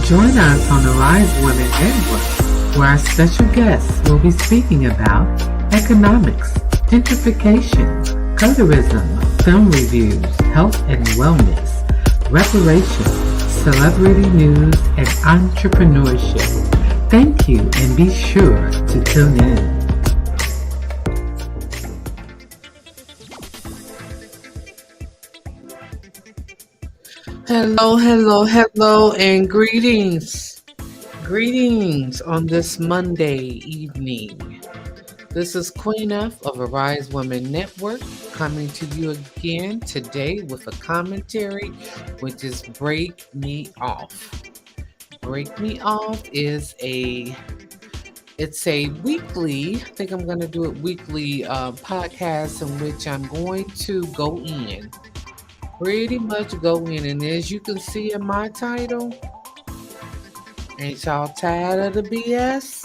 Join us on the Ari'ze Women Network, where our special guests will be speaking about economics, gentrification, colorism, film reviews, health and wellness, reparations, celebrity news, and entrepreneurship. Thank you, and be sure to tune in. Hello, and greetings. Greetings on this Monday evening. This is Queen F of Ari'ze Women Network coming to you again today with a commentary, which is Break Me Off. Break Me Off is it's a weekly, I think I'm going to do it weekly podcast in which I'm going to go in. Pretty much go in, and as you can see in my title, ain't y'all tired of the BS?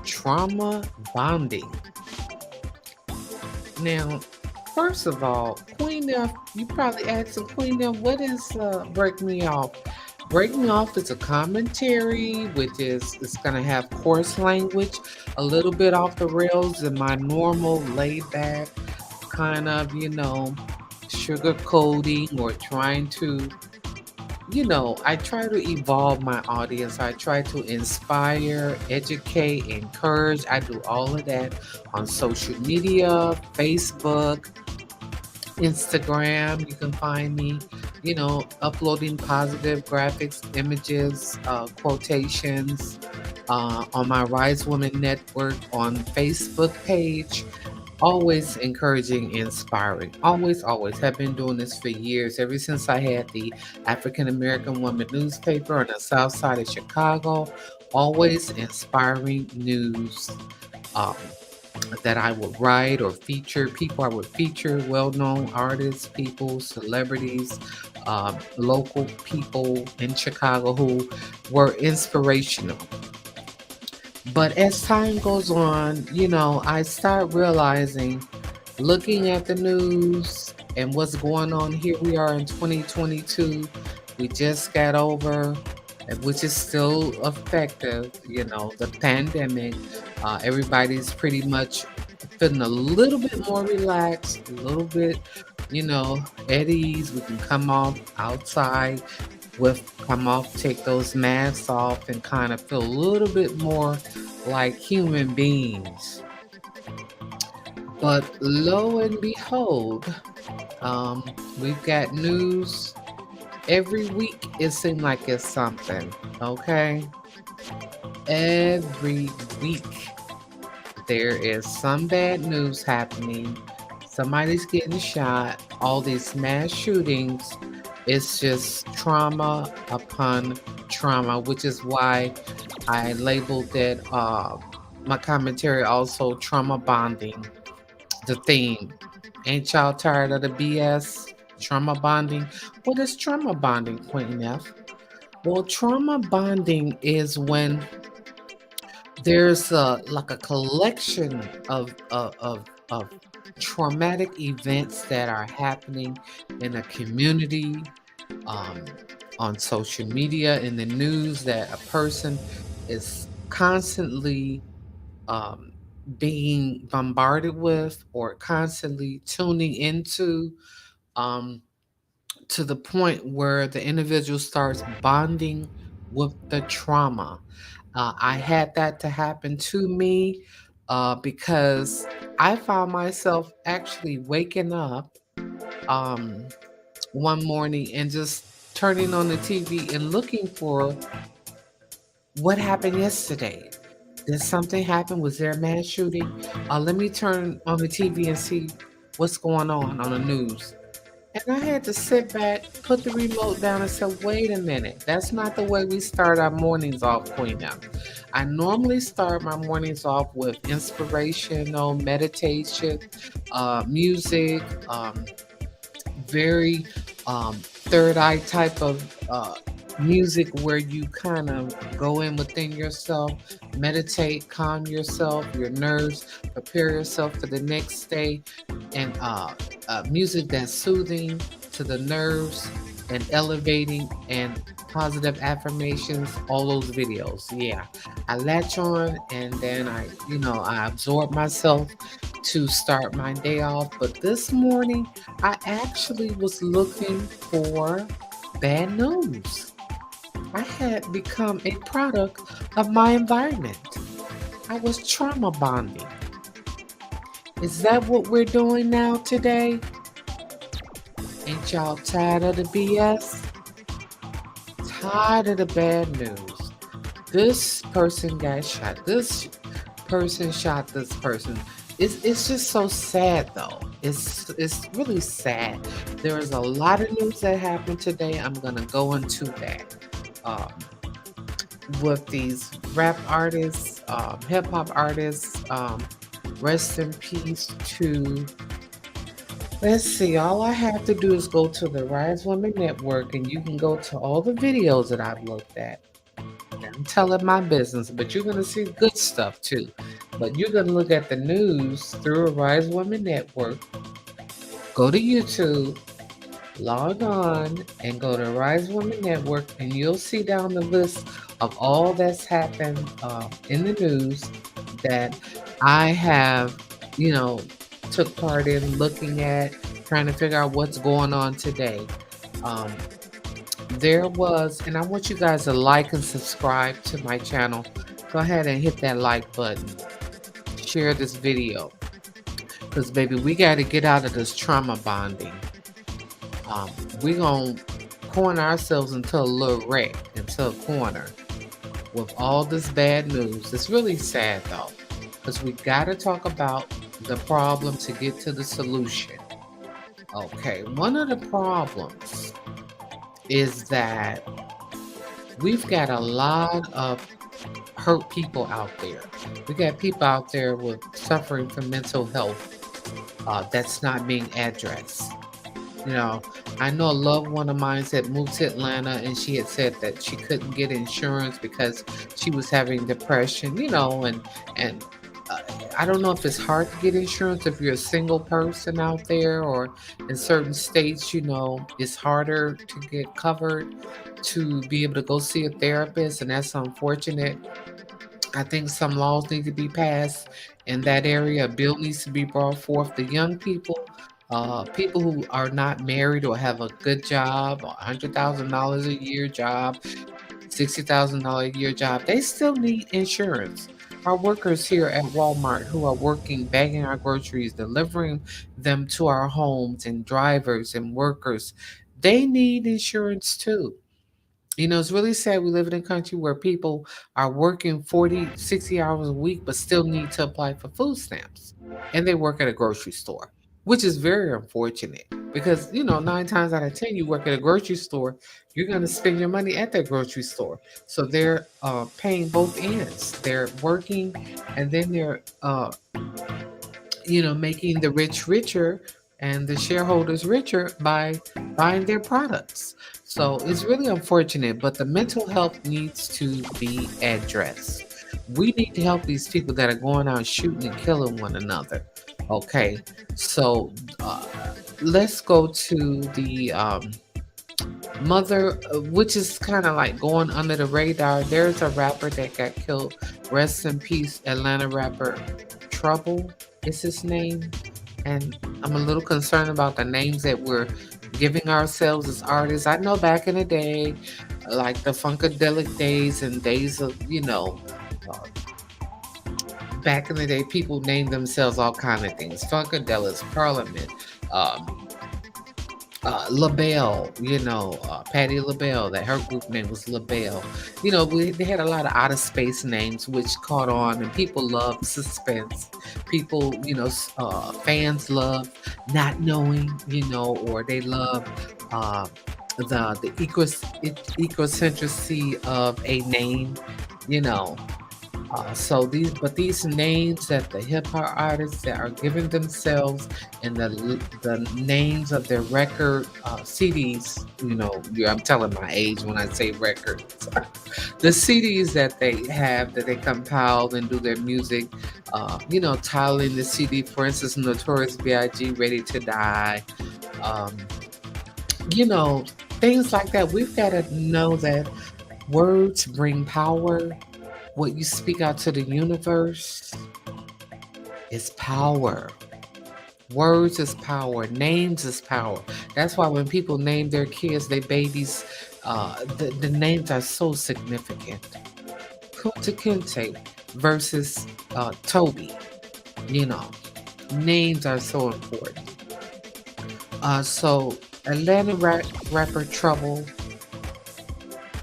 Trauma bonding. Now, first of all, Queen F, you probably asking Queen F, what is Break Me Off? Break Me Off is a commentary, which is it's gonna have coarse language, a little bit off the rails, in my normal laid back kind of, sugarcoating or trying to, I try to evolve my audience. I try to inspire, educate, encourage. I do all of that on social media, Facebook, Instagram. You can find me, uploading positive graphics, images, quotations on my Ari'ze Women Network on Facebook page. Always encouraging, inspiring. Always have been doing this for years, ever since I had the African American Woman newspaper on the south side of Chicago. Always inspiring news um, that I would write or feature. People I would feature, well-known artists, people, celebrities, local people in Chicago who were inspirational. But as time goes on, I start realizing, looking at the news and what's going on, here we are in 2022. We just got over, which is still effective, the pandemic. Everybody's pretty much feeling a little bit more relaxed, a little bit, at ease. We can come off outside take those masks off and kind of feel a little bit more like human beings. But lo and behold, we've got news every week. It seems like it's something, okay? Every week there is some bad news happening. Somebody's getting shot. All these mass shootings. It's just trauma upon trauma, which is why I labeled that my commentary also trauma bonding, the theme. Ain't y'all tired of the BS? Trauma bonding? What is trauma bonding, Queen F? Well, trauma bonding is when there's like a collection of traumatic events that are happening in a community, on social media, in the news, that a person is constantly being bombarded with or constantly tuning into, um, to the point where the individual starts bonding with the trauma. I had that to happen to me because I found myself actually waking up um, one morning and just turning on the TV and looking for what happened yesterday. Did something happen? Was there a mass shooting? Let me turn on the TV and see what's going on the news. And I had to sit back, put the remote down, and say, wait a minute. That's not the way we start our mornings off, Queen F. I normally start my mornings off with inspirational meditation, music, very third eye type of music where you kind of go in within yourself, meditate, calm yourself, your nerves, prepare yourself for the next day, and music that's soothing to the nerves, and elevating and positive affirmations, all those videos. Yeah. I latch on and then I absorb myself to start my day off. But this morning, I actually was looking for bad news. I had become a product of my environment. I was trauma bonding. Is that what we're doing now today? Ain't y'all tired of the BS? Tired of the bad news? This person got shot. This person shot this person. It's just so sad though. It's really sad. There is a lot of news that happened today. I'm gonna go into that. Um, with these rap artists, hip hop artists. Rest in peace to. Let's see. All I have to do is go to the Rise Women Network, and you can go to all the videos that I've looked at. I'm telling my business, but you're gonna see good stuff too. But you're gonna look at the news through a Rise Women Network. Go to YouTube, log on, and go to Rise Women Network, and you'll see down the list of all that's happened in the news that I have, you know, took part in looking at, trying to figure out what's going on today. Um, there was, and I want you guys to like and subscribe to my channel. Go ahead and hit that like button. Share this video. Because, baby, we got to get out of this trauma bonding. We're going to corner ourselves into a little wreck, into a corner with all this bad news. It's really sad, though, because we got to talk about the problem to get to the solution. Okay, one of the problems is that we've got a lot of hurt people out there. We got people out there with suffering from mental health that's not being addressed. You know, I know a loved one of mine had moved to Atlanta and she had said that she couldn't get insurance because she was having depression, and uh, I don't know if it's hard to get insurance if you're a single person out there, or in certain states, it's harder to get covered to be able to go see a therapist, and that's unfortunate. I think some laws need to be passed in that area. A bill needs to be brought forth. The young people, people who are not married or have a good job, $100,000 a year job, $60,000 a year job, they still need insurance. Our workers here at Walmart who are working, bagging our groceries, delivering them to our homes, and drivers and workers, they need insurance too. It's really sad we live in a country where people are working 40, 60 hours a week, but still need to apply for food stamps. And they work at a grocery store, which is very unfortunate because, 9 times out of 10, you work at a grocery store, you're going to spend your money at that grocery store. So they're paying both ends. They're working and then they're making the rich richer and the shareholders richer by buying their products. So it's really unfortunate, but the mental health needs to be addressed. We need to help these people that are going out shooting and killing one another. Okay, so let's go to the mother, which is kind of like going under the radar. There's a rapper that got killed. Rest in peace, Atlanta rapper Trouble is his name. And I'm a little concerned about the names that we're giving ourselves as artists. I know back in the day, like the Funkadelic days and days of, uh, back in the day, people named themselves all kind of things. Funkadelics, Parliament, um, LaBelle, Patti LaBelle, that her group name was LaBelle. They had a lot of out of space names which caught on, and people love suspense. People, fans love not knowing, or they love the ecocentricity of a name, you know. So these names that the hip hop artists that are giving themselves, and the names of their record CDs, I'm telling my age when I say records. The CDs that they have, that they compiled and do their music, titling the CD, for instance, Notorious B.I.G. Ready to Die, You know, things like that. We've got to know that words bring power. What you speak out to the universe is power. Words is power. Names is power. That's why when people name their kids, their babies, the names are so significant. Kunta Kinte versus Toby. You know, names are so important. So Atlanta rapper Trouble,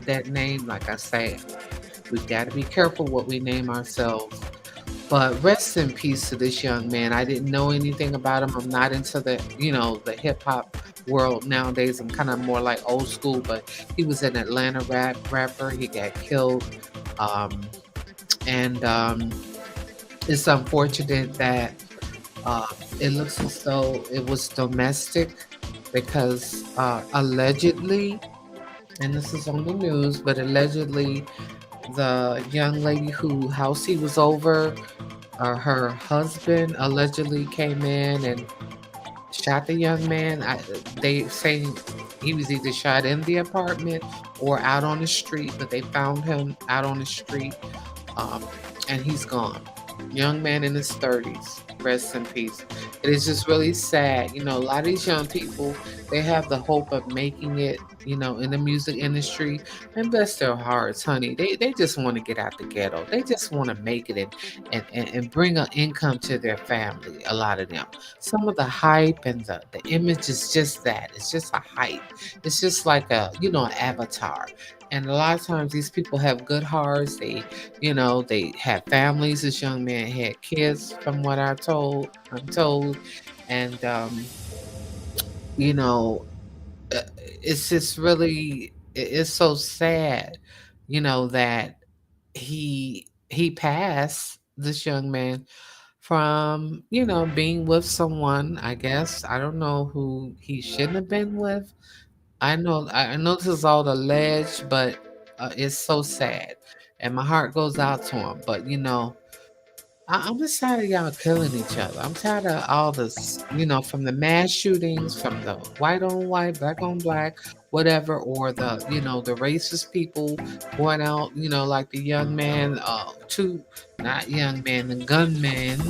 that name, like I say, we've got to be careful what we name ourselves. But rest in peace to this young man. I didn't know anything about him. I'm not into the hip hop world nowadays. I'm kind of more like old school, but he was an Atlanta rapper. He got killed. Um, and It's unfortunate that uh, it looks as though it was domestic because allegedly, and this is on the news, but allegedly the young lady who house he was over, her husband allegedly came in and shot the young man. They say he was either shot in the apartment or out on the street, but they found him out on the street, um, and he's gone. Young man in his 30s. Rest in peace. It is just really sad. A lot of these young people, they have the hope of making it, in the music industry. And bless their hearts, honey. They just want to get out the ghetto. They just want to make it and bring an income to their family, a lot of them. Some of the hype and the image is just that. It's just a hype. It's just like an avatar. And a lot of times these people have good hearts. They have families. This young man had kids, from what I'm told, and you know, it's just really, it's so sad, that he passed, this young man, from being with someone. I guess I don't know who he shouldn't have been with. I know this is all alleged, but it's so sad, and my heart goes out to him. But I'm just tired of y'all killing each other. I'm tired of all this, from the mass shootings, from the white on white, black on black, whatever, or the racist people going out, like the young man, not young man, the gunman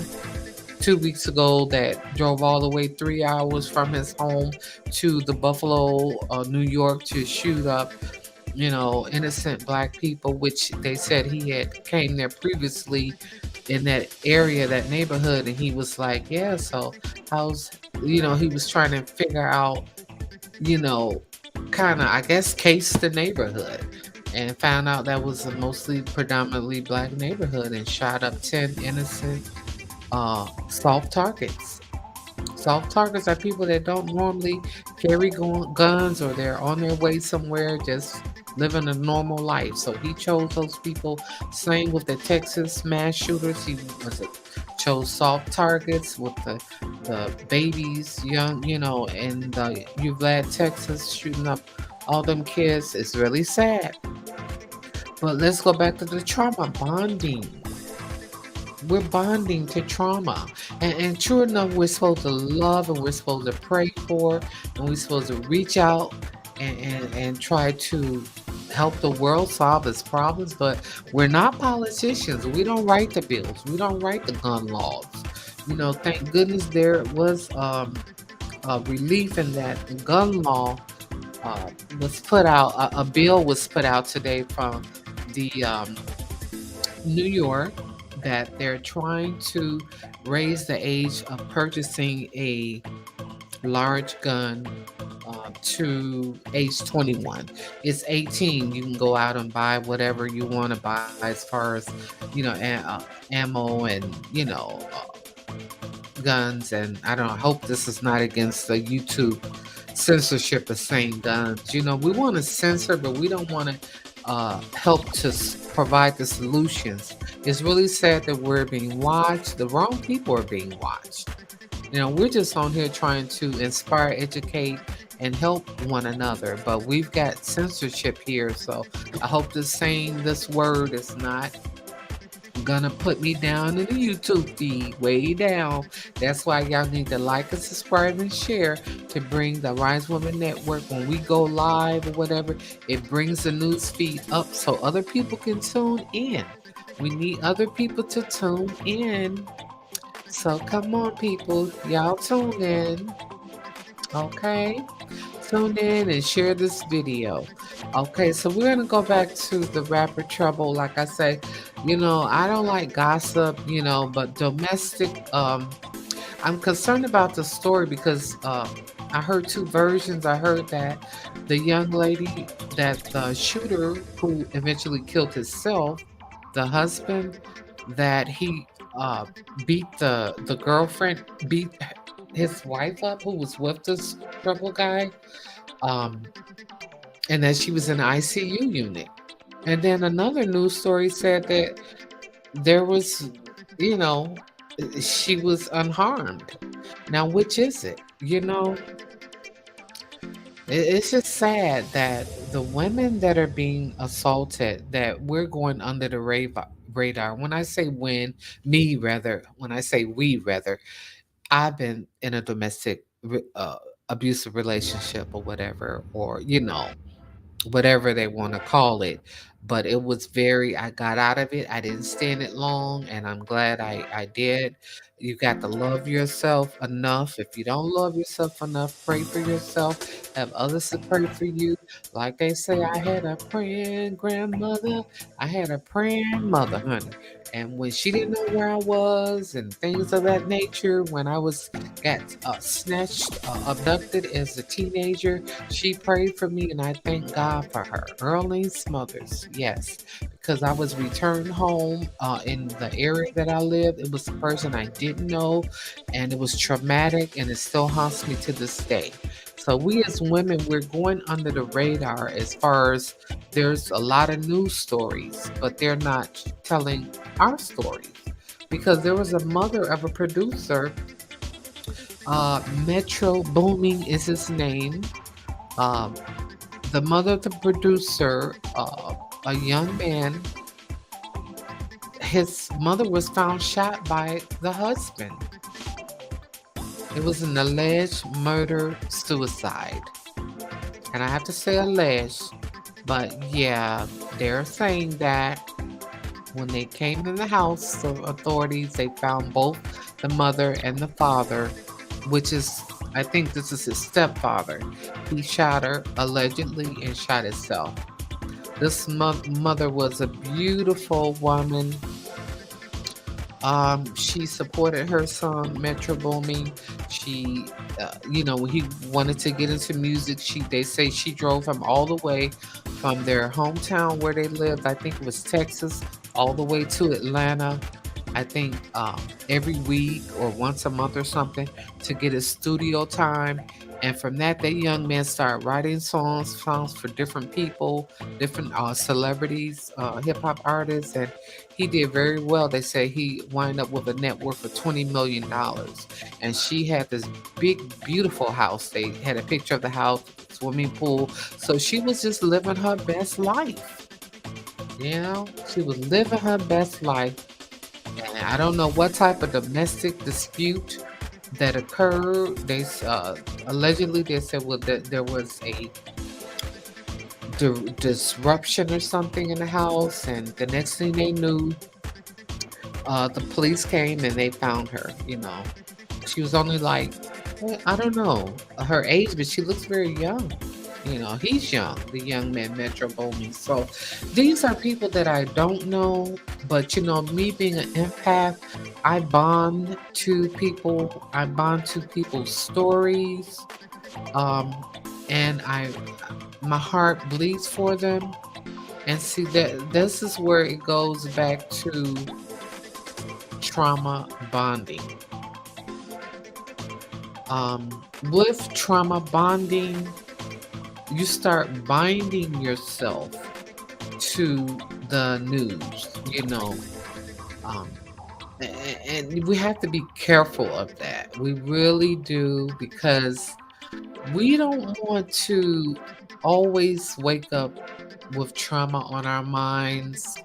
2 weeks ago that drove all the way 3 hours from his home to the Buffalo, New York, to shoot up, innocent black people, which they said he had came there previously in that area, that neighborhood, and he was like, yeah, so how's, he was trying to figure out, you know, kind of, I guess, case the neighborhood, and found out that was a mostly predominantly black neighborhood, and shot up 10 innocent soft targets. Soft targets are people that don't normally carry guns, or they're on their way somewhere just living a normal life. So he chose those people. Same with the Texas mass shooters. He chose soft targets with the babies, young, in the Uvalde, Texas, shooting up all them kids. It's really sad. But let's go back to the trauma bonding. We're bonding to trauma. And true enough, we're supposed to love, and we're supposed to pray for, and we're supposed to reach out and try to help the world solve its problems. But we're not politicians. We don't write the bills. We don't write the gun laws. Thank goodness there was a relief in that the gun law was put out. A bill was put out today from the New York, that they're trying to raise the age of purchasing a large gun to age 21. It's 18. You can go out and buy whatever you want to buy as far as, ammo and, guns. And I don't hope this is not against the YouTube censorship of saying guns. We want to censor, but we don't want to help to provide the solutions. It's really sad that we're being watched. The wrong people are being watched. We're just on here trying to inspire, educate, and help one another. But we've got censorship here. So I hope this saying this word is not gonna put me down in the YouTube feed, way down. That's why y'all need to like and subscribe and share to bring the Rise Woman Network when we go live or whatever. It brings the news feed up so other people can tune in. We need other people to tune in. So come on, people, y'all tune in. Okay, tune in and share this video. Okay, so we're gonna go back to the rapper Trouble. Like I say, I don't like gossip, but domestic. I'm concerned about the story because I heard two versions. I heard that the young lady, that the shooter who eventually killed himself, the husband, that he uh, beat the girlfriend, beat his wife up, who was with this trouble guy, um, and that she was in the ICU unit. And then another news story said that there was, you know, she was unharmed. Now, which is it? It's just sad that the women that are being assaulted, that we're going under the radar. When I say me rather, when I say we rather, I've been in a domestic abusive relationship or whatever, or whatever they want to call it. But it was I got out of it. I didn't stay in it long, and I'm glad I did. You got to love yourself enough. If you don't love yourself enough, pray for yourself. Have others to pray for you. Like they say, I had a praying grandmother. I had a praying mother, honey. And when she didn't know where I was and things of that nature, when I got snatched, abducted as a teenager, she prayed for me, and I thank God for her. Early Smothers, yes, because I was returned home in the area that I lived. It was a person I didn't know, and it was traumatic, and it still haunts me to this day. So we as women, we're going under the radar as far as there's a lot of news stories, but they're not telling our stories. Because there was a mother of a producer, Metro Booming is his name. Um, the mother of the producer, a young man, his mother was found shot by the husband. It was an alleged murder suicide. And I have to say alleged, but yeah, they're saying that when they came in the house, the authorities, they found both the mother and the father, which is, I think this is his stepfather. He shot her allegedly and shot himself. This mother was a beautiful woman. She supported her son, Metro Booming. She, when he wanted to get into music, they say she drove him all the way from their hometown where they lived. I think it was Texas, all the way to Atlanta. I think every week or once a month or something to get his studio time. And from that young man started writing songs for different people, different celebrities, hip hop artists, and he did very well. They say he wound up with a net worth of $20 million, and she had this big, beautiful house. They had a picture of the house, swimming pool, so she was just living her best life. She was living her best life. And I don't know what type of domestic dispute that occurred. They allegedly they said that there was a disruption or something in the house, and the next thing they knew, the police came and they found her. She was only like, I don't know her age, but she looks very young. He's young, the young man, Metro Bowman. So these are people that I don't know, but me being an empath, I bond to people. I bond to people's stories, and my heart bleeds for them. And see that this is where it goes back to trauma bonding. With trauma bonding, you start binding yourself to the news, and we have to be careful of that. We really do, because we don't want to always wake up with trauma on our minds.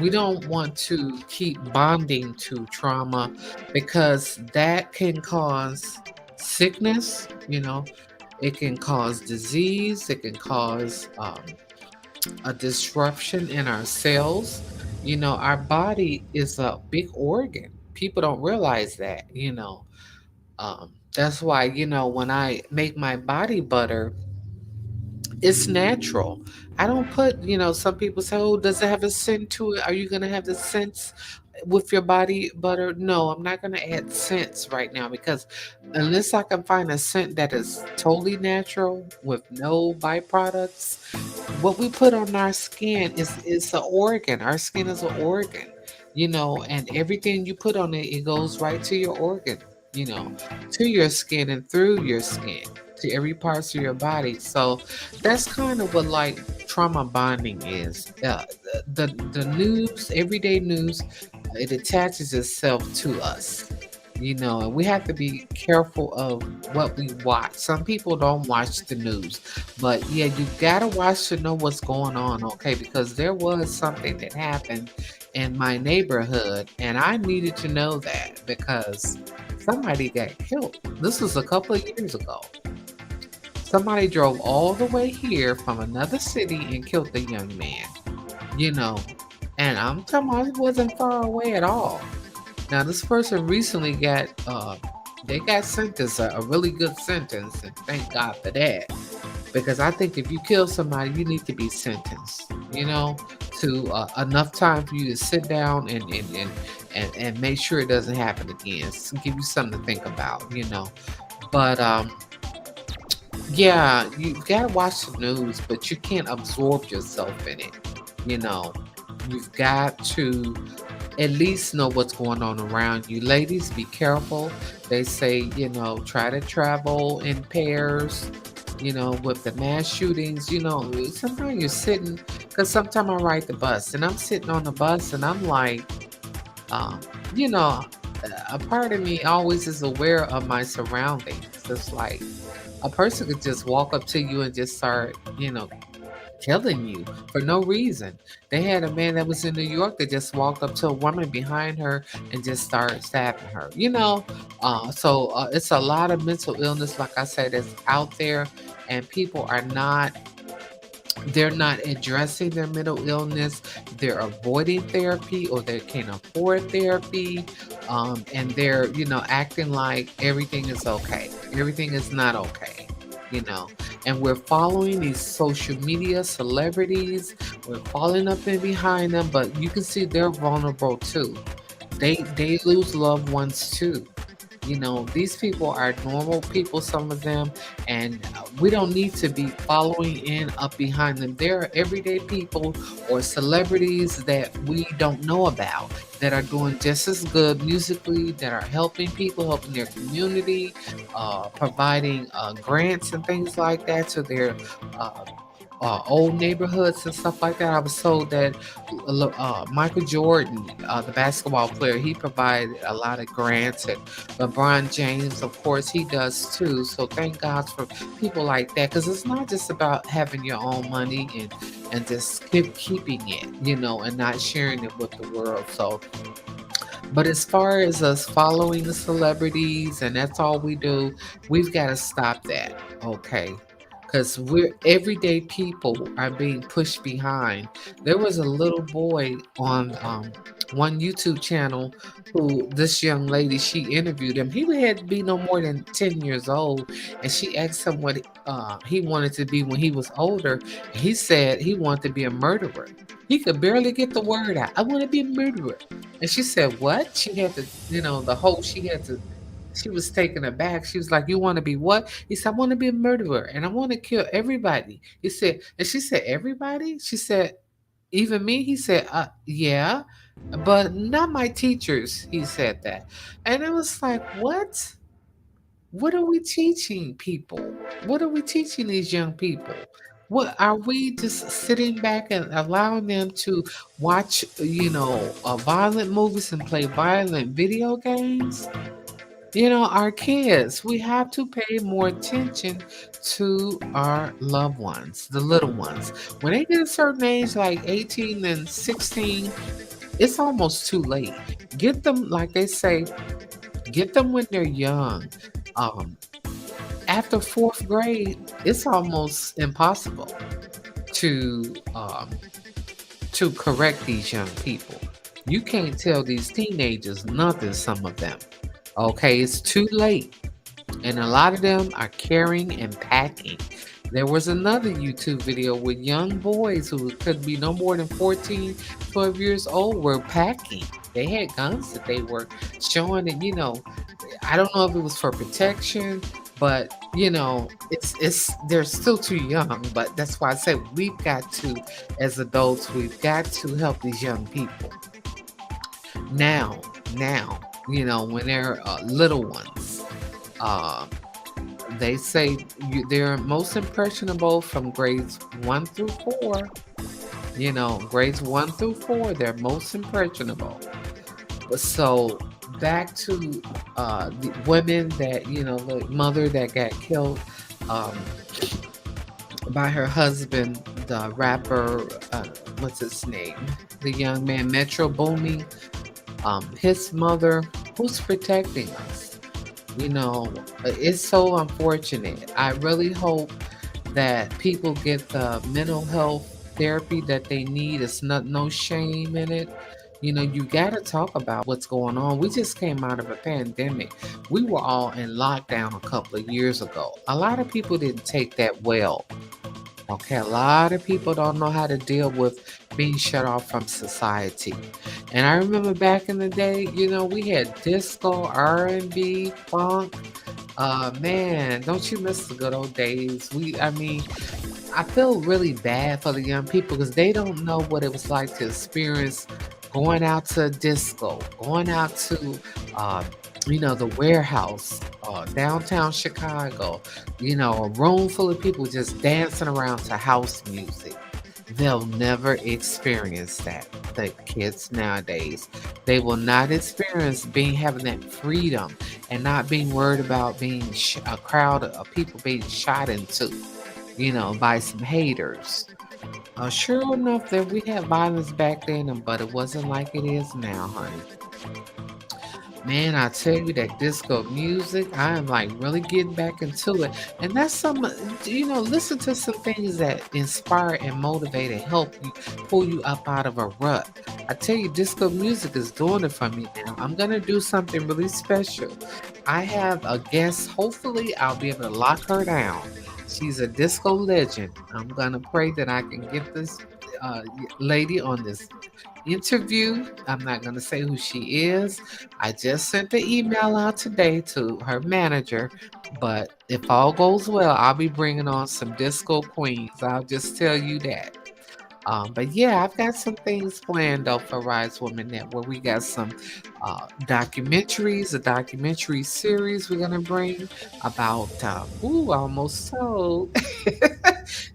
We don't want to keep bonding to trauma because that can cause sickness, it can cause disease, it can cause a disruption in our cells. Our body is a big organ. People don't realize that. That's why, when I make my body butter, it's natural. I don't put, some people say, oh, does it have a scent to it? Are you going to have the scents with your body butter? No, I'm not going to add scents right now because unless I can find a scent that is totally natural with no byproducts, what we put on our skin is an organ. Our skin is an organ, and everything you put on it, it goes right to your organ, you know, to your skin and through your skin to every parts of your body. So that's kind of what like trauma bonding is. The news, everyday news, it attaches itself to us. And we have to be careful of what we watch. Some people don't watch the news, but yeah, you gotta watch to know what's going on, okay? Because there was something that happened in my neighborhood, and I needed to know that because somebody got killed. This was a couple of years ago. Somebody drove all the way here from another city and killed the young man, you know. And I'm talking about it wasn't far away at all. Now this person recently they got sentenced a really good sentence, and thank God for that. Because I think if you kill somebody, you need to be sentenced, to enough time for you to sit down and make sure it doesn't happen again. So give you something to think about. But yeah, you gotta watch the news, but you can't absorb yourself in it. You know, you've got to at least know what's going on around you. Ladies, be careful. They say, try to travel in pairs, with the mass shootings. Sometimes you're sitting, because sometimes I ride the bus and I'm sitting on the bus and I'm like, um, you know, a part of me always is aware of my surroundings. It's like a person could just walk up to you and just start, killing you for no reason. They had a man that was in New York that just walked up to a woman behind her and just started stabbing her. So it's a lot of mental illness, like I said, that's out there, and people are not. They're not addressing their mental illness. They're avoiding therapy or they can't afford therapy. And they're, acting like everything is okay. Everything is not okay, you know. And we're following these social media celebrities. We're following up in behind them, but you can see they're vulnerable too. They lose loved ones too. These people are normal people, some of them, and we don't need to be following in up behind them. There are everyday people or celebrities that we don't know about that are doing just as good musically, that are helping people, helping their community, providing grants and things like that to their uh, old neighborhoods and stuff like that. I was told that Michael Jordan, the basketball player, he provided a lot of grants, and LeBron James, of course, he does too. So thank God for people like that, because it's not just about having your own money and just keeping it, and not sharing it with the world. So, but as far as us following the celebrities and that's all we do, we've got to stop that, okay? Because we're everyday people are being pushed behind. There was a little boy on one YouTube channel who this young lady, she interviewed him. He had to be no more than 10 years old, and she asked him what he wanted to be when he was older. He said he wanted to be a murderer. He could barely get the word out. I want to be a murderer. And she said, what? She had to, she was taken aback. She was like, you want to be what? He said, I want to be a murderer and I want to kill everybody. He said, and she said, everybody? She said, even me? He said, yeah, but not my teachers. He said that. And it was like, what? What are we teaching people? What are we teaching these young people? What are we just sitting back and allowing them to watch, violent movies and play violent video games? Our kids, we have to pay more attention to our loved ones, the little ones. When they get a certain age, like 18 and 16, it's almost too late. Get them, like they say, get them when they're young. Um, After fourth grade, it's almost impossible to correct these young people. You can't tell these teenagers nothing. Some of them, okay, it's too late. And a lot of them are carrying and packing. There was another YouTube video with young boys who could be no more than 14, 12 years old were packing. They had guns that they were showing that, I don't know if it was for protection, but it's they're still too young. But that's why I say we've got to, as adults, we've got to help these young people now. Now, when they're little ones. Uh, they say they're most impressionable from grades 1 through 4. Grades 1 through 4, they're most impressionable. So back to the women that, the mother that got killed um, by her husband, the rapper, what's his name? The young man, Metro Boomin. His mother, who's protecting us? It's so unfortunate. I really hope that people get the mental health therapy that they need. It's not no shame in it. You got to talk about what's going on. We just came out of a pandemic. We were all in lockdown a couple of years ago. A lot of people didn't take that well. Okay, a lot of people don't know how to deal with being shut off from society. And I remember back in the day, we had disco, R&B, funk. Man, don't you miss the good old days? I feel really bad for the young people because they don't know what it was like to experience going out to a disco, going out to, the warehouse, downtown Chicago, a room full of people just dancing around to house music. They'll never experience that. The kids nowadays, they will not experience having that freedom and not being worried about being a crowd of people being shot into, by some haters. Sure enough, that we had violence back then, but it wasn't like it is now, honey. Man, I tell you that disco music, I am like really getting back into it. And that's listen to some things that inspire and motivate and help you pull you up out of a rut. I tell you, disco music is doing it for me now. I'm going to do something really special. I have a guest. Hopefully, I'll be able to lock her down. She's a disco legend. I'm going to pray that I can get this uh, lady on this interview. I'm not going to say who she is. I just sent the email out today to her manager, but if all goes well, I'll be bringing on some disco queens. I'll just tell you that. But yeah, I've got some things planned though for Rise Woman Network. We got some documentaries, a documentary series we're gonna bring about almost sold.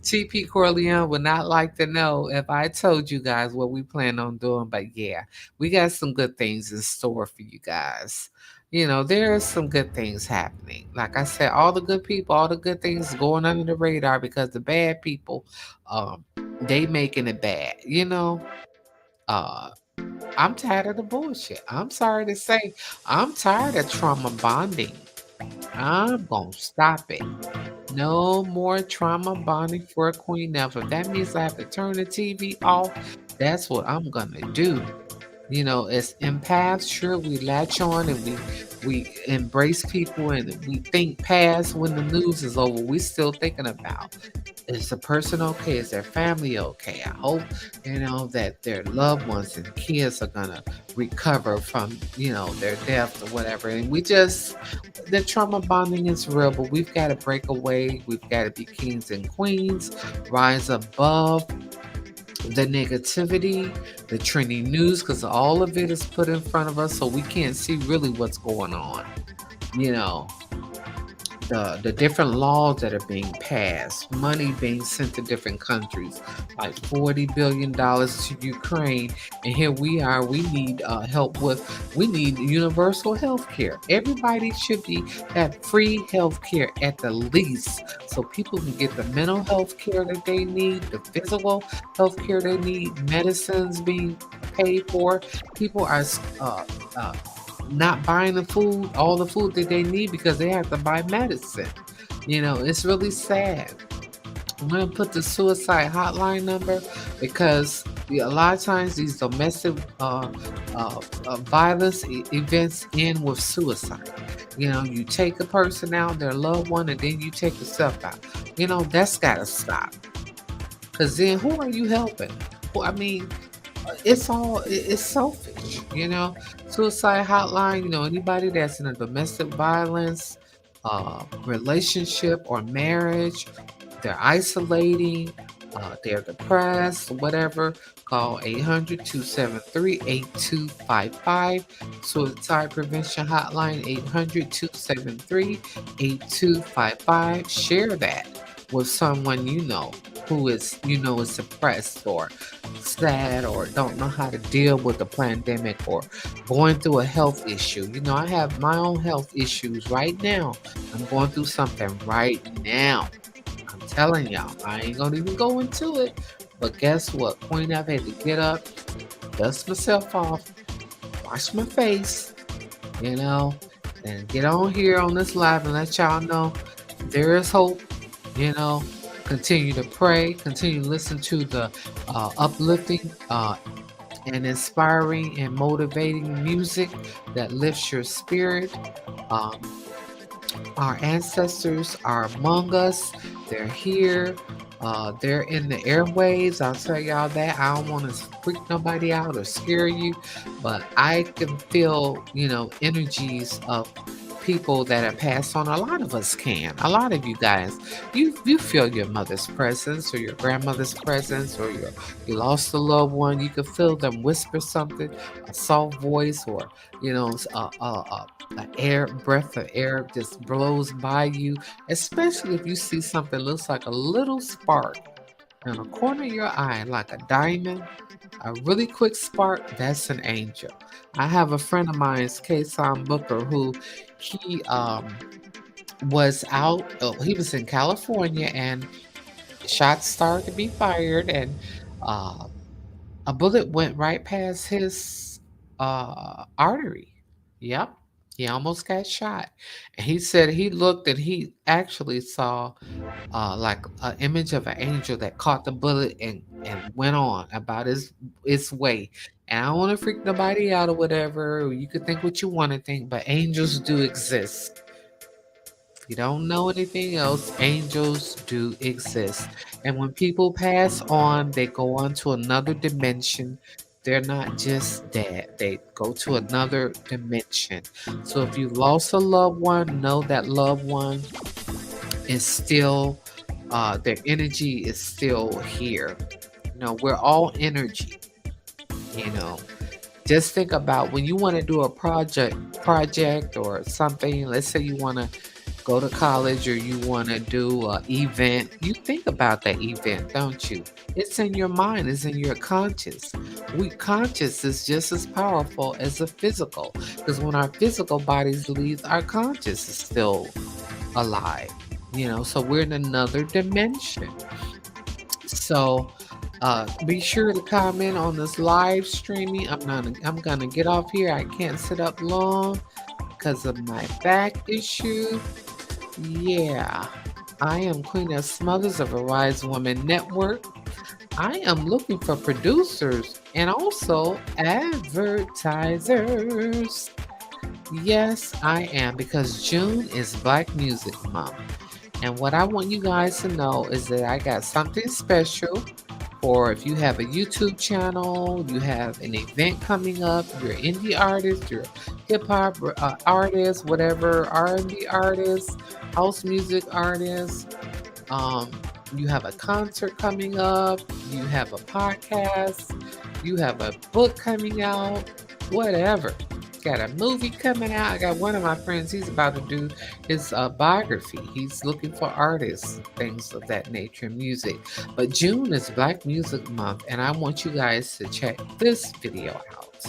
TP Corleone would not like to know if I told you guys what we plan on doing, but yeah, we got some good things in store for you guys. There are some good things happening. Like I said, all the good people, all the good things going under the radar because the bad people, um, they making it bad. Uh, I'm tired of the bullshit. I'm sorry to say, I'm tired of trauma bonding. I'm gonna stop it. No more trauma bonding for a queen never. That means I have to turn the TV off. That's what I'm gonna do. As empaths, sure, we latch on and we embrace people and we think past when the news is over. We still thinking about, is the person okay? Is their family okay? I hope, that their loved ones and kids are gonna recover from, their death or whatever. And the trauma bonding is real, but we've got to break away. We've got to be kings and queens, rise above the negativity, the trending news, because all of it is put in front of us so we can't see really what's going on. You know, the different laws that are being passed, money being sent to different countries, like $40 billion to Ukraine, and here we are. We need help with. We need universal health care. Everybody should be have free health care at the least, so people can get the mental health care that they need, the physical health care they need, medicines being paid for. People are uh, uh, not buying the food, all the food that they need because they have to buy medicine. It's really sad. I'm gonna put the suicide hotline number because a lot of times these domestic violence events end with suicide. You take a person out, their loved one, and then you take yourself out. That's gotta stop. Cause then who are you helping? Well, I mean, it's selfish. Suicide hotline. Anybody that's in a domestic violence relationship or marriage, they're isolating, they're depressed, whatever. Call 800-273-8255. Suicide Prevention Hotline, 800-273-8255. Share that with someone who is depressed or sad or don't know how to deal with the pandemic or going through a health issue. I have my own health issues right now. I'm going through something right now. I'm telling y'all, I ain't gonna even go into it. But guess what? Queen, I've had to get up, dust myself off, wash my face, and get on here on this live and let y'all know there is hope. you know Continue to pray, continue to listen to the uplifting and inspiring and motivating music that lifts your spirit. um, our ancestors are among us. They're here. They're in the airwaves. I'll tell y'all that. I don't want to freak nobody out or scare you, but I can feel, energies of people that have passed on. A lot of us can. A lot of you guys, you feel your mother's presence or your grandmother's presence, or you lost a loved one. You can feel them whisper something, a soft voice, or an air breath of air just blows by you. Especially if you see something looks like a little spark in a corner of your eye, like a diamond, a really quick spark. That's an angel. I have a friend of mine, Kason Booker, who he was out. He was in California, and shots started to be fired, and uh, a bullet went right past his artery. Yep, he almost got shot. And he said he looked and he actually saw like an image of an angel that caught the bullet and went on about its way. And I don't want to freak nobody out or whatever. You could think what you want to think, but angels do exist. If you don't know anything else, angels do exist. And when people pass on, they go on to another dimension. They're not just dead, they go to another dimension. So if you lost a loved one, know that loved one is still, their energy is still here. We're all energy, you know. Just think about when you want to do a project or something. Let's say you want to go to college or you want to do an event. You think about that event, don't you? It's in your mind, it's in your conscious. Conscious is just as powerful as the physical, because when our physical bodies leave, our conscious is still alive. So we're in another dimension. So be sure to comment on this live streaming. I'm gonna get off here. I can't sit up long because of my back issue. Yeah, I am Queen of Smothers of Ari'ze Woman Network. I am looking for producers and also advertisers. Yes, I am, because June is Black Music Month. And what I want you guys to know is that I got something special for if you have a YouTube channel, you have an event coming up, you're an indie artist, you're hip hop artist, whatever, R&B artist, house music artist. You have a concert coming up, you have a podcast, you have a book coming out, whatever. got a movie coming out. I got one of my friends, he's about to do his biography. He's looking for artists, things of that nature, music. But June is Black Music Month, and I want you guys to check this video out.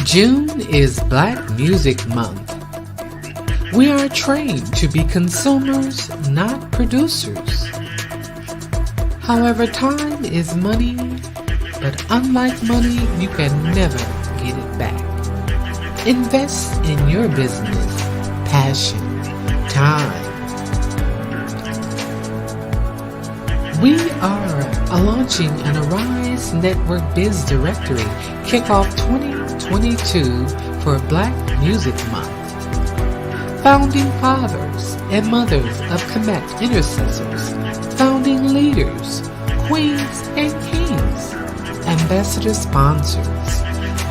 June is Black Music Month. We are trained to be consumers, not producers. However, time is money, but unlike money, you can never get it back. Invest in your business, passion, time. We are launching an Ari'ze Network Biz Directory Kickoff 2022 for Black Music Month. Founding fathers and mothers of Kemet intercessors, founding leaders, queens and kings, ambassador sponsors,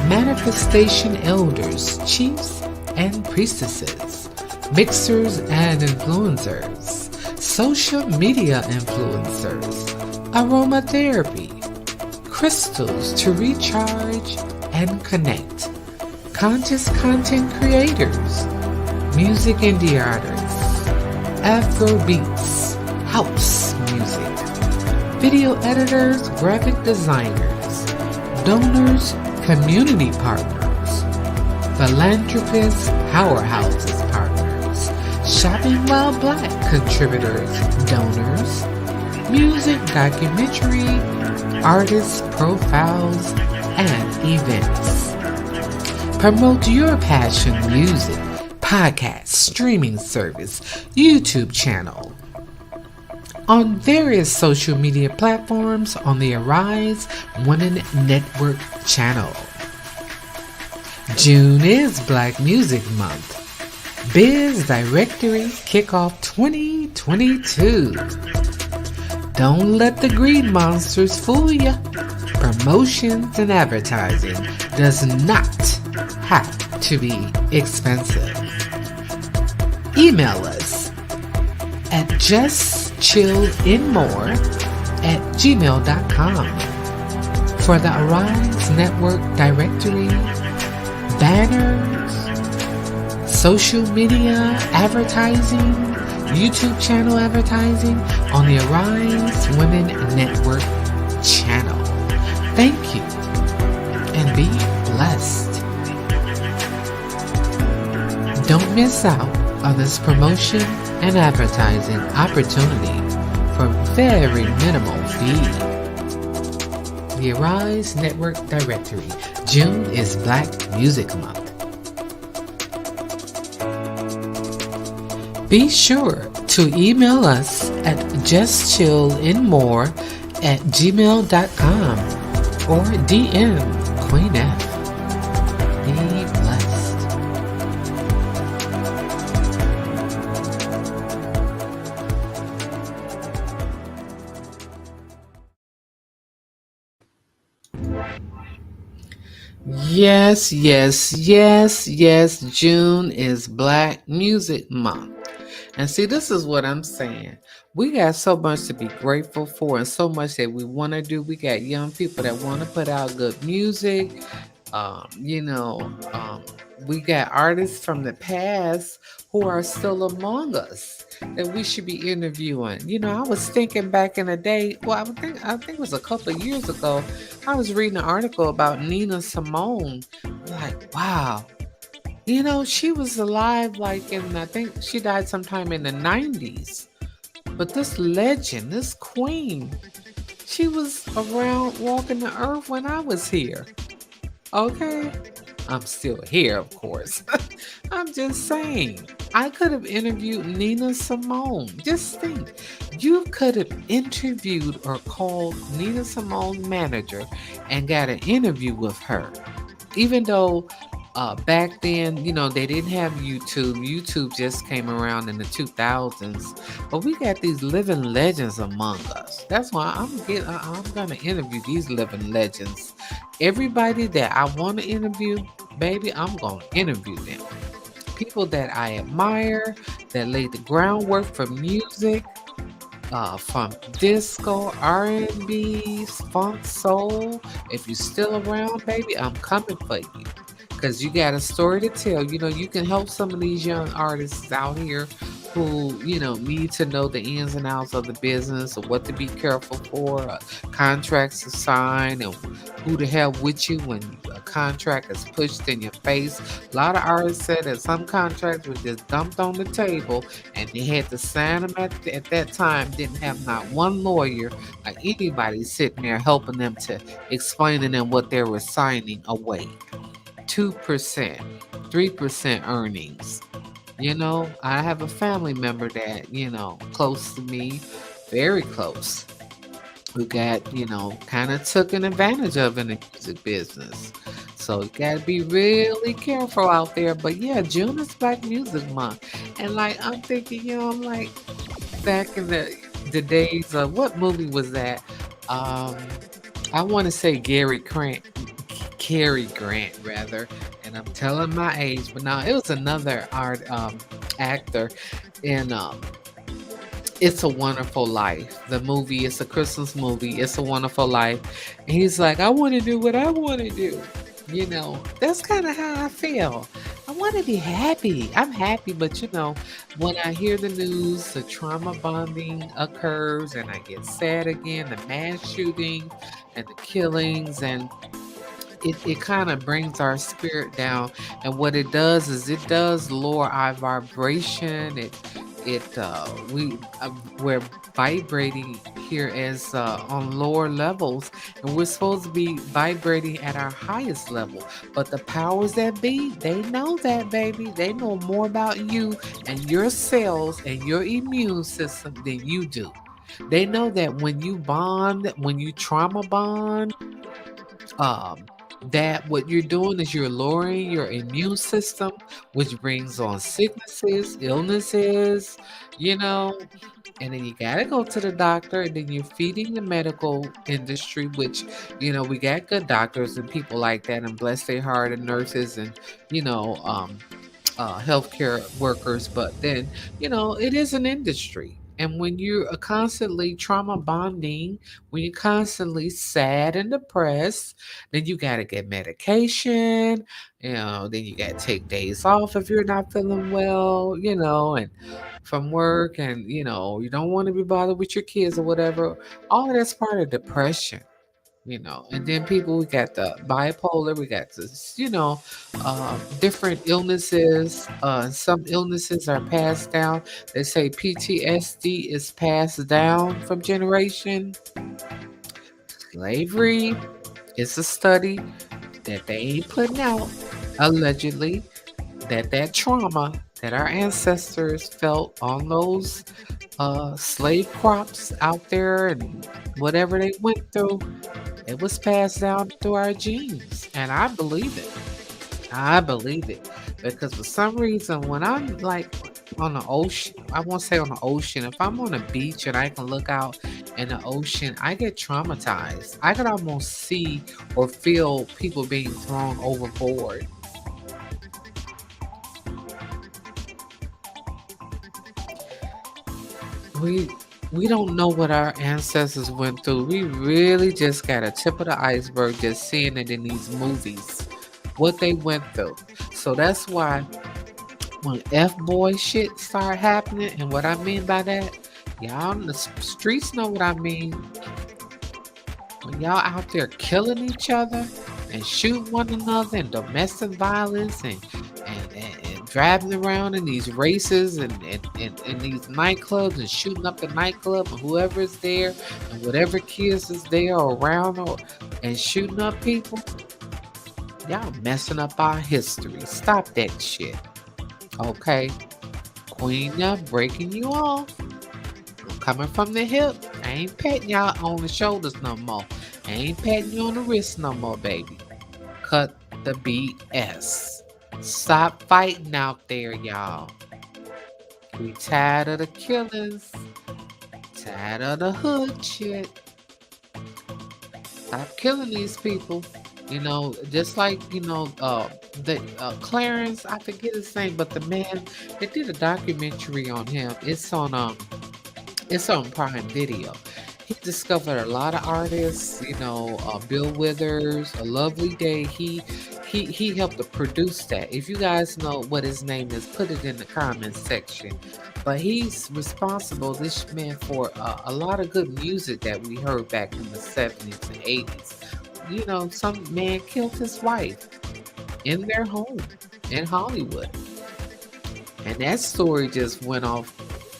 manifestation elders, chiefs and priestesses, mixers and influencers, social media influencers, aromatherapy, crystals to recharge and connect, conscious content creators, music indie artists, Afro beats, house music, video editors, graphic designers, donors, community partners, philanthropists, powerhouses partners, shopping while black contributors, donors, music documentary, artist profiles, and events. Promote your passion music, podcast, streaming service, YouTube channel, on various social media platforms on the Ari'ze Women Network channel. June is Black Music Month. Biz Directory Kickoff 2022. Don't let the greed monsters fool you. Promotions and advertising does not have to be expensive. Email us at justchillinmore@gmail.com for the Ari'ze Network Directory, banners, social media advertising, YouTube channel advertising on the Ari'ze Women Network channel. Thank you and be blessed. Don't miss out on this promotion and advertising opportunity for very minimal fee. The Ari'ze Network Directory. June is Black Music Month. Be sure to email us at justchillinmore@gmail.com or DM Queen F. Be blessed. Yes, yes, yes, yes. June is Black Music Month. And see, this is what I'm saying. We got so much to be grateful for and so much that we want to do. We got young people that want to put out good music. We got artists from the past who are still among us that we should be interviewing. I was thinking back in the day, well, I think it was a couple of years ago, I was reading an article about Nina Simone. Like, wow. She was alive I think she died sometime in the 90s. But this legend, this queen, she was around walking the earth when I was here. Okay? I'm still here, of course. I'm just saying. I could have interviewed Nina Simone. Just think. You could have interviewed or called Nina Simone's manager and got an interview with her. Even though Back then, they didn't have YouTube. YouTube just came around in the 2000s. But we got these living legends among us. That's why I'm gonna interview these living legends. Everybody that I want to interview, baby, I'm gonna interview them. People that I admire, that laid the groundwork for music, from disco, R&B, funk, soul. If you're still around, baby, I'm coming for you. Because you got a story to tell. You can help some of these young artists out here who, need to know the ins and outs of the business, or what to be careful for, contracts to sign, and who to have with you when a contract is pushed in your face. A lot of artists said that some contracts were just dumped on the table and they had to sign them at that time, didn't have not one lawyer or anybody sitting there helping them to explain to them what they were signing away. 2%, 3% earnings. I have a family member that, close to me, very close, who got, kind of taken advantage of in the music business. So you got to be really careful out there. But yeah, June is Black Music Month. And like, I'm thinking, I'm like, back in the days of, what movie was that? Um, I want to say Cary Grant rather, and I'm telling my age, but now it was another art actor in It's a Wonderful Life. The movie, it's a Christmas movie. It's a Wonderful Life. And he's like, I want to do what I want to do. That's kind of how I feel. I want to be happy. I'm happy, but when I hear the news, the trauma bonding occurs, and I get sad again, the mass shooting and the killings, and it kind of brings our spirit down. And what it does is it does lower our vibration. We're vibrating here as on lower levels, and we're supposed to be vibrating at our highest level. But the powers that be, they know that, baby. They know more about you and your cells and your immune system than you do. They know that when you bond, when you trauma bond, um, that what you're doing is you're lowering your immune system, which brings on sicknesses, illnesses, you know, and then you gotta go to the doctor, and then you're feeding the medical industry, which, we got good doctors and people like that, and bless their heart, and nurses, and you know, um, healthcare workers, but then, it is an industry. And when you're constantly trauma bonding, when you're constantly sad and depressed, then you got to get medication, then you got to take days off if you're not feeling well, and from work, and, you don't want to be bothered with your kids or whatever. All of that's part of depression. And then people, we got the bipolar, we got this, different illnesses. Some illnesses are passed down. They say PTSD is passed down from generation. Slavery is a study that they ain't putting out, allegedly, that trauma that our ancestors felt on those slave crops out there, and whatever they went through, it was passed down through our genes. And I believe it. I believe it. Because for some reason, when I'm like on the ocean, I won't say on the ocean, if I'm on a beach and I can look out in the ocean, I get traumatized. I could almost see or feel people being thrown overboard. We we don't know what our ancestors went through. We really just got a tip of the iceberg just seeing it in these movies. What they went through. So that's why when F boy shit start happening, and what I mean by that, y'all in the streets know what I mean. When y'all out there killing each other and shooting one another, and domestic violence, and driving around in these races, and these nightclubs, and shooting up the nightclub, and whoever is there, and whatever kids is there around, and shooting up people, y'all messing up our history. Stop that shit. Okay? Queen up breaking you off. I'm coming from the hip. I ain't patting y'all on the shoulders no more. I ain't patting you on the wrist no more, baby. Cut the BS. Stop fighting out there, y'all. We tired of the killings, tired of the hood shit. Stop killing these people. Just like, the Clarence, I forget his name, but the man, they did a documentary on him. It's on Prime Video. He discovered a lot of artists, Bill Withers, A Lovely Day. He helped to produce that. If you guys know what his name is, put it in the comments section. But he's responsible, this man, for a lot of good music that we heard back in the 70s and 80s. Some man killed his wife in their home in Hollywood. And that story just went off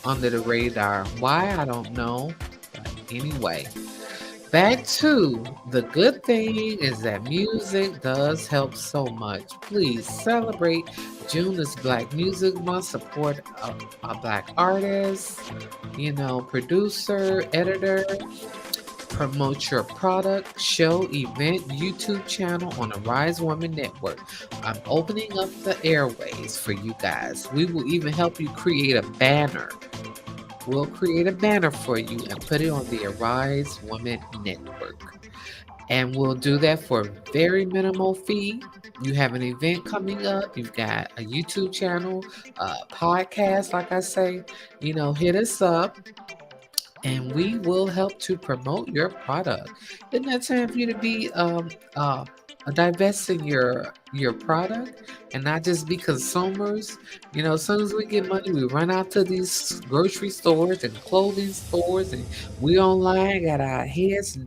under the radar. Why? I don't know. But anyway, back to the good thing is that music does help so much. Please celebrate. June is Black Music Month. Support a Black artist, producer, editor. Promote your product, show, event, YouTube channel on the Rise Woman Network. I'm opening up the airways for you guys. We will even help you create a banner. We'll create a banner for you and put it on the Ari'ze Woman Network. And we'll do that for a very minimal fee. You have an event coming up. You've got a YouTube channel, a podcast, like I say. Hit us up and we will help to promote your product. Isn't that time for you to be divesting your product and not just be consumers? As soon as we get money, we run out to these grocery stores and clothing stores, and we online got our heads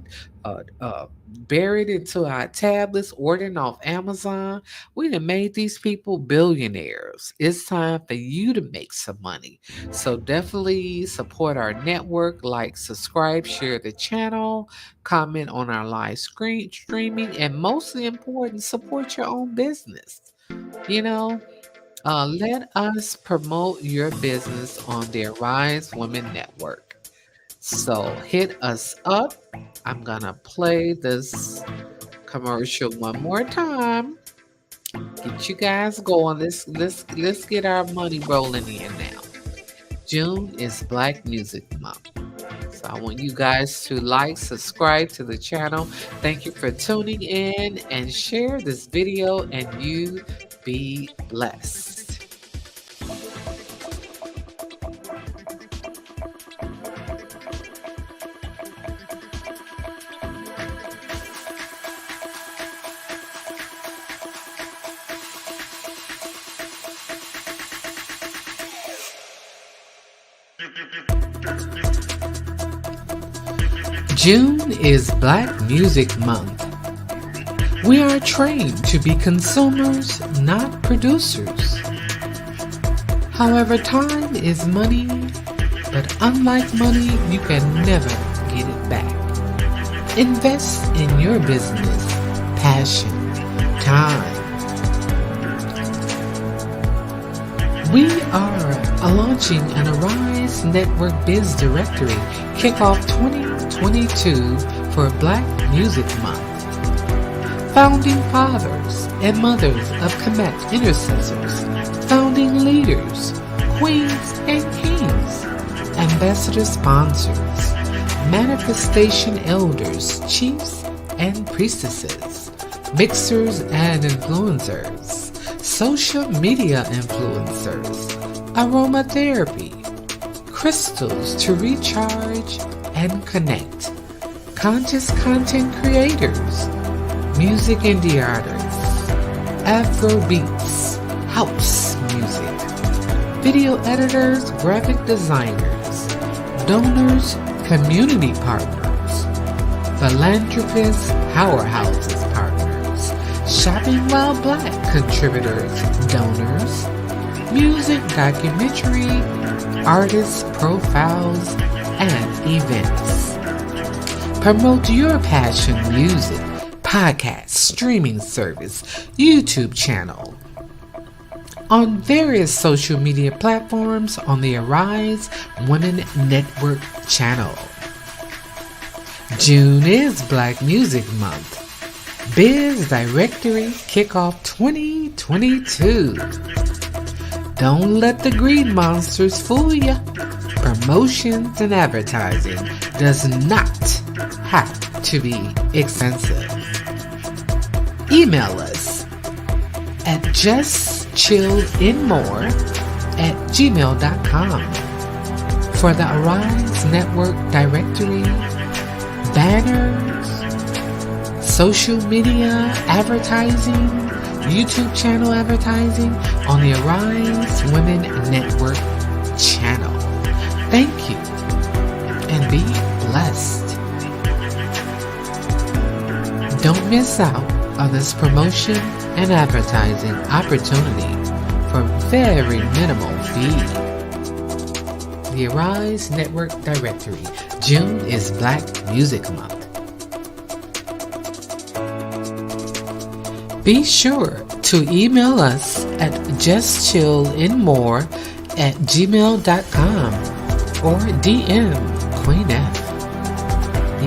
buried into our tablets, ordering off Amazon. We done made these people billionaires. It's time for you to make some money. So definitely support our network, like, subscribe, share the channel, comment on our live streaming, and mostly important, support your own business. Let us promote your business on the Ari'ze Women Network. So hit us up. I'm gonna play this commercial one more time. Get you guys going. Let's get our money rolling in now. June is Black Music Month. So I want you guys to like, subscribe to the channel. Thank you for tuning in and share this video, and you be blessed. June is Black Music Month. We are trained to be consumers, not producers. However, time is money, but unlike money, you can never get it back. Invest in your business, passion, time. We are launching an Ari'ze Network Biz Directory Kickoff 2022 for Black Music Month. Founding fathers and mothers of Kemet intercessors, founding leaders, queens and kings, ambassador sponsors, manifestation elders, chiefs and priestesses, mixers and influencers, social media influencers, aromatherapy, crystals to recharge and connect, conscious content creators, music indie artists, Afro beats, house music, video editors, graphic designers, donors, community partners, philanthropists, powerhouses partners, shopping while black contributors, donors, music documentary, artists, profiles, and events. Promote your passion music, podcast, streaming service, YouTube channel, on various social media platforms on the Ari'ze Women Network channel. June is Black Music Month. Biz Directory Kickoff 2022. Don't let the greed monsters fool you. Promotions and advertising does not have to be expensive. Email us at justchillinmore@gmail.com for the Ari'ze Network directory, banners, social media advertising, YouTube channel advertising on the Ari'ze Women Network channel. Thank you and be blessed. Don't miss out on this promotion and advertising opportunity for very minimal fee. The Ari'ze Network Directory. June is Black Music Month. Be sure to email us at justchillinmore@gmail.com or DM Queen F. Be